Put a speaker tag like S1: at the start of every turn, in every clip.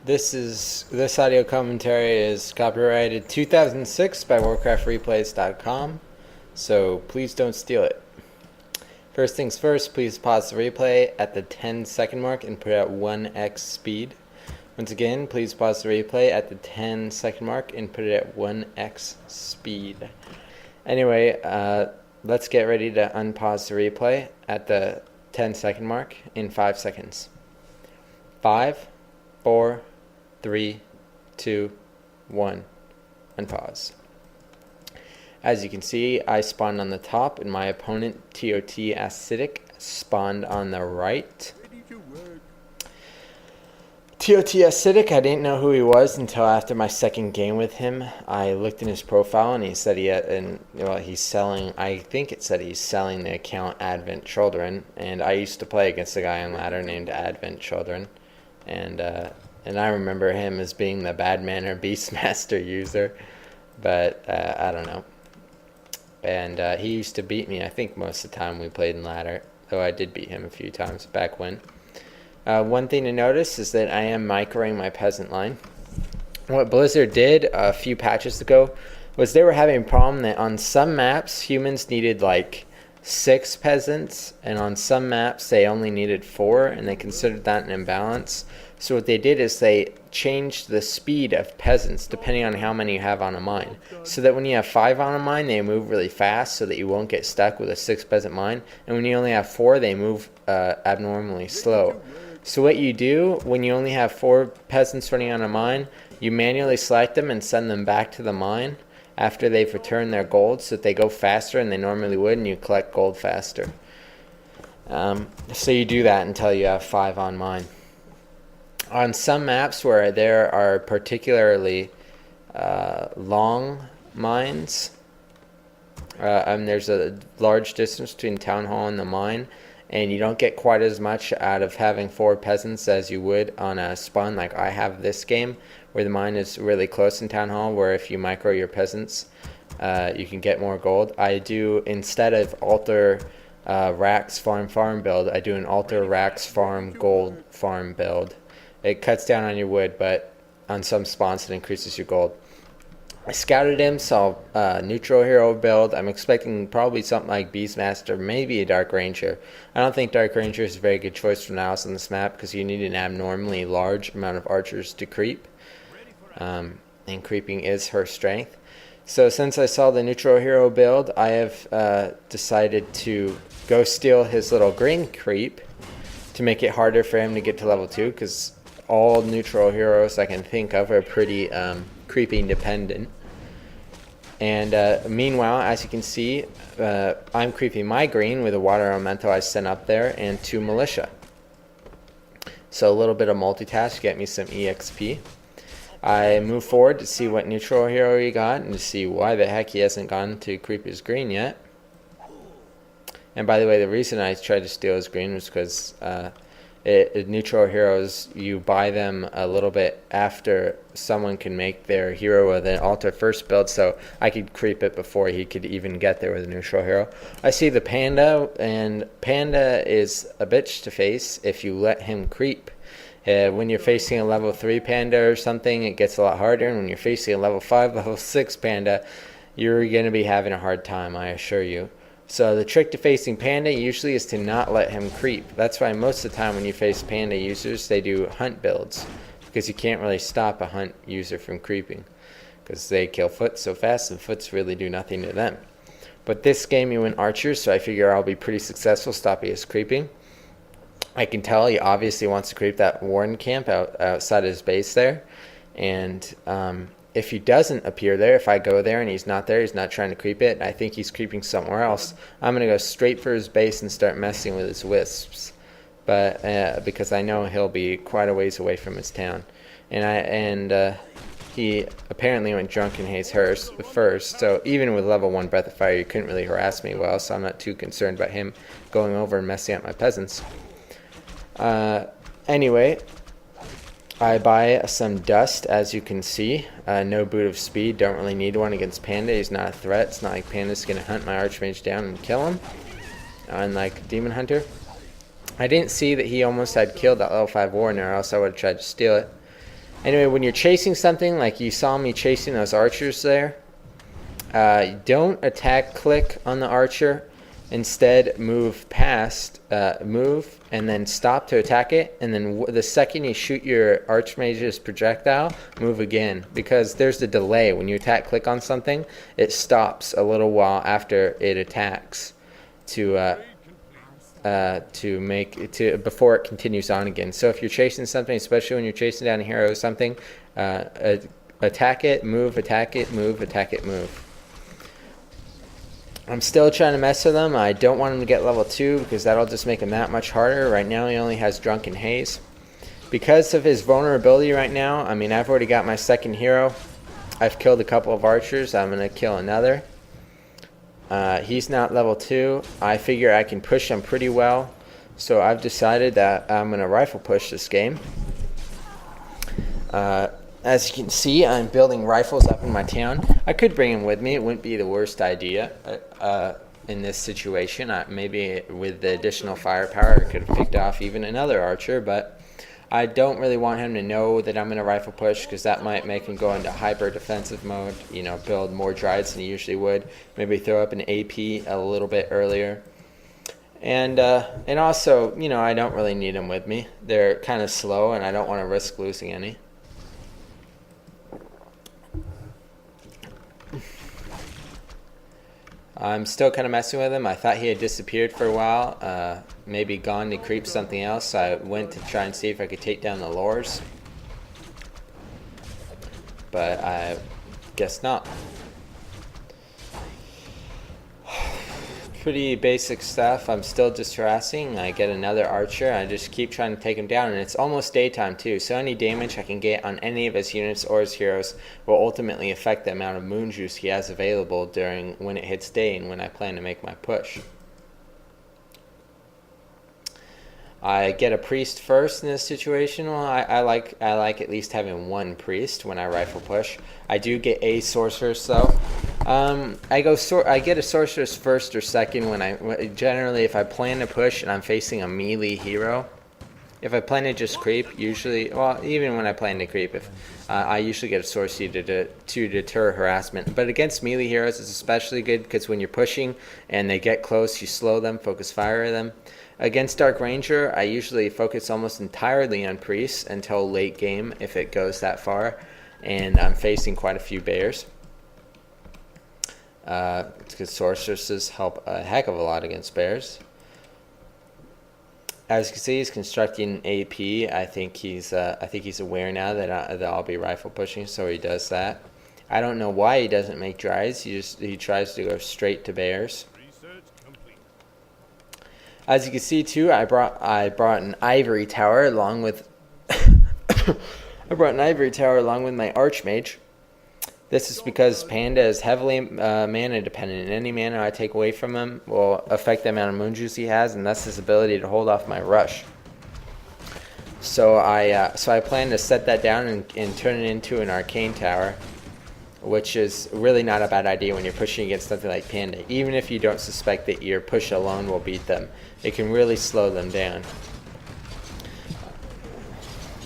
S1: This audio commentary is copyrighted 2006 by WarcraftReplays.com, so please don't steal it. First things first, please pause the replay at the 10-second mark and put it at 1x speed. Once again, please pause the replay at the 10-second mark and put it at 1x speed. Anyway, let's get ready to unpause the replay at the 10-second mark in 5 seconds. 5, 4, 3, 2, 1, unpause. As you can see, I spawned on the top and my opponent, TOT Acidic, spawned on the right. TOT Acidic, I didn't know who he was until after my second game with him. I looked in his profile and he said he's selling, I think it said he's selling the account Advent Children, and I used to play against a guy on ladder named Advent Children, and I remember him as being the Bad Manner Beastmaster user, but I don't know. And he used to beat me, I think, most of the time we played in ladder, though I did beat him a few times back when. One thing to notice is that I am microing my peasant line. What Blizzard did a few patches ago was they were having a problem that on some maps humans needed like 6 peasants, and on some maps they only needed 4, and they considered that an imbalance. So what they did is they changed the speed of peasants depending on how many you have on a mine, so that when you have 5 on a mine they move really fast so that you won't get stuck with a 6 peasant mine, and when you only have 4 they move abnormally slow. So what you do when you only have 4 peasants running on a mine, you manually select them and send them back to the mine after they've returned their gold so that they go faster than they normally would, and you collect gold faster. So you do that until you have 5 on mine. On some maps where there are particularly long mines, and there's a large distance between town hall and the mine, and you don't get quite as much out of having 4 peasants as you would on a spawn like I have this game, where the mine is really close in town hall, where if you micro your peasants you can get more gold. I do, instead of alter Rax farm build, I do an alter Rax farm gold farm build. It cuts down on your wood, but on some spawns it increases your gold. I scouted him, saw neutral hero build. I'm expecting probably something like Beastmaster, maybe a Dark Ranger. I don't think Dark Ranger is a very good choice for now on this map because you need an abnormally large amount of archers to creep. And creeping is her strength. So since I saw the neutral hero build, I have decided to go steal his little green creep to make it harder for him to get to level 2, because all neutral heroes I can think of are pretty creeping dependent. And meanwhile, as you can see, I'm creeping my green with a water elemental I sent up there and 2 militia. So a little bit of multitask to get me some EXP. I move forward to see what neutral hero he got and to see why the heck he hasn't gone to creep his green yet. And by the way, the reason I tried to steal his green was because neutral heroes, you buy them a little bit after someone can make their hero with an alter first build, so I could creep it before he could even get there with a neutral hero. I see the panda, and panda is a bitch to face if you let him creep. When you're facing a level 3 panda or something, it gets a lot harder, and when you're facing a level 5, level 6 panda, you're going to be having a hard time, I assure you. So the trick to facing panda usually is to not let him creep. That's why most of the time when you face panda users, they do hunt builds, because you can't really stop a hunt user from creeping, because they kill foot so fast and foots really do nothing to them. But this game you win archers, so I figure I'll be pretty successful stopping his creeping. I can tell he obviously wants to creep that warden camp outside his base there, and if he doesn't appear there, if I go there and he's not there, he's not trying to creep it, I think he's creeping somewhere else, I'm going to go straight for his base and start messing with his wisps. But because I know he'll be quite a ways away from his town. And he apparently went Drunken Haze first, so even with level 1 Breath of Fire, you couldn't really harass me well, so I'm not too concerned about him going over and messing up my peasants. Anyway, I buy some dust, as you can see. No boot of speed, don't really need one against Panda. He's not a threat. It's not like Panda's going to hunt my Archmage down and kill him, unlike Demon Hunter. I didn't see that he almost had killed that level 5 Warrior, or else I would have tried to steal it. Anyway, when you're chasing something, like you saw me chasing those archers there, don't attack click on the archer. Instead, move past, move, and then stop to attack it. And then the second you shoot your archmage's projectile, move again. Because there's a delay. When you attack click on something, it stops a little while after it attacks before it continues on again. So if you're chasing something, especially when you're chasing down a hero or something, attack it, move, attack it, move, attack it, move. I'm still trying to mess with him. I don't want him to get level 2 because that'll just make him that much harder. Right now he only has Drunken Haze. Because of his vulnerability right now, I mean, I've already got my second hero. I've killed a couple of archers. I'm going to kill another. He's not level 2. I figure I can push him pretty well. So I've decided that I'm going to rifle push this game. As you can see, I'm building rifles up in my town. I could bring him with me. It wouldn't be the worst idea in this situation. Maybe with the additional firepower, I could have picked off even another archer, but I don't really want him to know that I'm going to rifle push because that might make him go into hyper defensive mode, you know, build more drides than he usually would. Maybe throw up an AP a little bit earlier. And also, you know, I don't really need them with me. They're kind of slow, and I don't want to risk losing any. I'm still kind of messing with him. I thought he had disappeared for a while, maybe gone to creep something else. So I went to try and see if I could take down the lures, but I guess not. Pretty basic stuff. I'm still just harassing. I get another archer. I just keep trying to take him down, and it's almost daytime too, so any damage I can get on any of his units or his heroes will ultimately affect the amount of moon juice he has available during when it hits day and when I plan to make my push. I get a priest first in this situation. Well, I like at least having one priest when I rifle push. I do get a sorceress though. I get a sorceress first or second when generally if I plan to push and I'm facing a melee hero. If I plan to just creep, usually, well, even when I plan to creep, I usually get a sorcery to deter harassment. But against melee heroes, it's especially good because when you're pushing and they get close, you slow them, focus fire them. Against Dark Ranger, I usually focus almost entirely on priests until late game if it goes that far, and I'm facing quite a few bears. Because sorceresses help a heck of a lot against bears. As you can see, he's constructing AP. I think he's aware now that I'll be rifle pushing, so he does that. I don't know why he doesn't make drives. He tries to go straight to bears. As you can see too, I brought an ivory tower along with my archmage. This is because Panda is heavily mana dependent, and any mana I take away from him will affect the amount of moon juice he has, and thus his ability to hold off my rush. So I plan to set that down and turn it into an arcane tower, which is really not a bad idea when you're pushing against something like Panda. Even if you don't suspect that your push alone will beat them, it can really slow them down.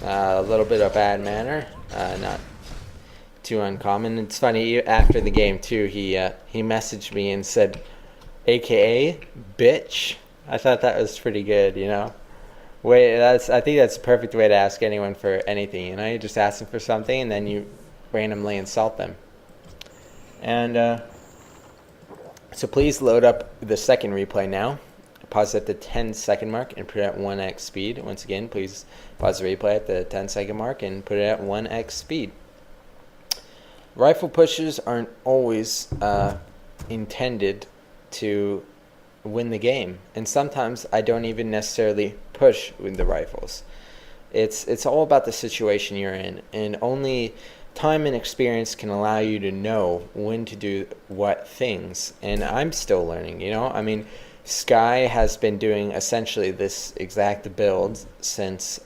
S1: A little bit of bad manner, not too uncommon. It's funny, after the game too, he messaged me and said, AKA bitch. I thought that was pretty good, you know. I think that's a perfect way to ask anyone for anything, you know. You just ask them for something and then you randomly insult them. And so please load up the second replay now. Pause at the 10-second mark and put it at 1x speed. Once again, please pause the replay at the 10-second mark and put it at 1x speed. Rifle pushes aren't always intended to win the game, and sometimes I don't even necessarily push with the rifles. It's all about the situation you're in, and only time and experience can allow you to know when to do what things. And I'm still learning, you know. I mean, Sky has been doing essentially this exact build since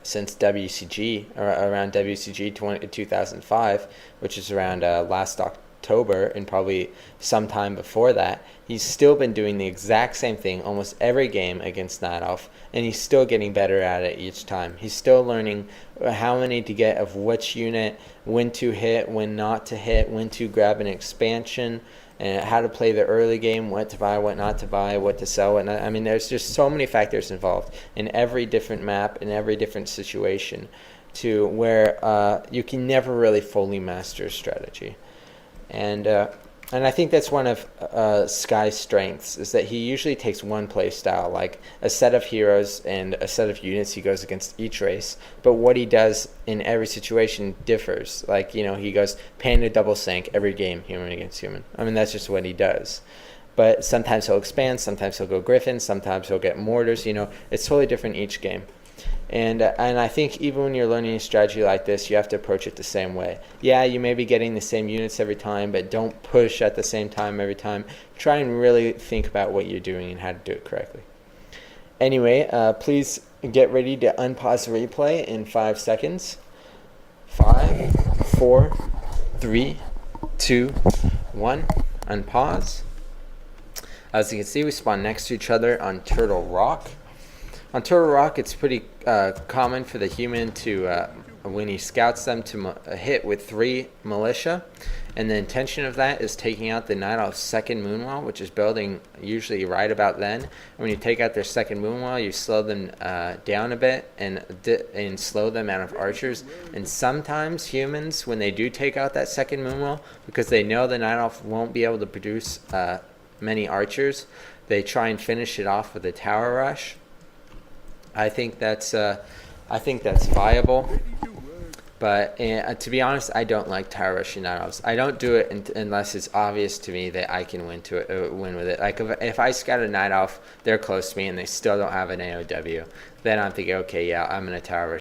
S1: WCG, or around WCG 2005, which is around last October and probably sometime before that, he's still been doing the exact same thing almost every game against Night Elf, and he's still getting better at it each time. He's still learning how many to get of which unit, when to hit, when not to hit, when to grab an expansion, and how to play the early game, what to buy, what not to buy, what to sell, what not. I mean, there's just so many factors involved in every different map, in every different situation, to where you can never really fully master strategy. And I think that's one of Sky's strengths, is that he usually takes one play style, like a set of heroes and a set of units he goes against each race. But what he does in every situation differs. Like, he goes Panda double sync every game, human against human. I mean, that's just what he does. But sometimes he'll expand, sometimes he'll go Griffin, sometimes he'll get mortars. It's totally different each game. And I think even when you're learning a strategy like this, you have to approach it the same way. Yeah, you may be getting the same units every time, but don't push at the same time every time. Try and really think about what you're doing and how to do it correctly. Anyway, please get ready to unpause the replay in 5 seconds. 5, 4, 3, 2, 1. Unpause. As you can see, we spawn next to each other on Turtle Rock. On Turtle Rock, it's pretty common for the human to, when he scouts them, to hit with 3 militia. And the intention of that is taking out the Night Elf's second moonwall, which is building usually right about then. And when you take out their second moonwall, you slow them down a bit and slow them out of archers. And sometimes humans, when they do take out that second moonwall, because they know the Night Elf won't be able to produce many archers, they try and finish it off with a tower rush. I think that's viable, but to be honest, I don't like tower rushing Night Elves. I don't do it unless it's obvious to me that I can win with it. Like if I scout a Night Elf, they're close to me and they still don't have an AOW, then I'm thinking, okay, yeah, I'm gonna tower rush.